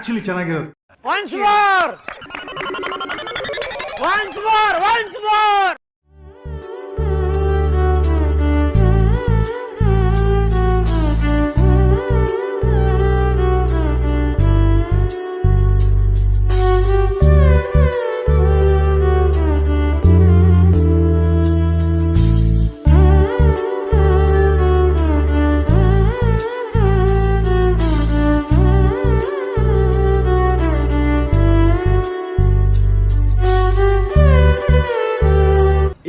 Actually ಚೆನ್ನಾಗಿರೋದು. Once more! Once more! Once more!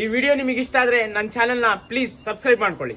ಈ video ನಿಮಗೆ ಇಷ್ಟ ಆದ್ರೆ ನನ್ನ ಚಾನೆಲ್ನ ಪ್ಲೀಸ್ ಸಬ್ಸ್ಕ್ರೈಬ್ ಮಾಡ್ಕೊಳ್ಳಿ.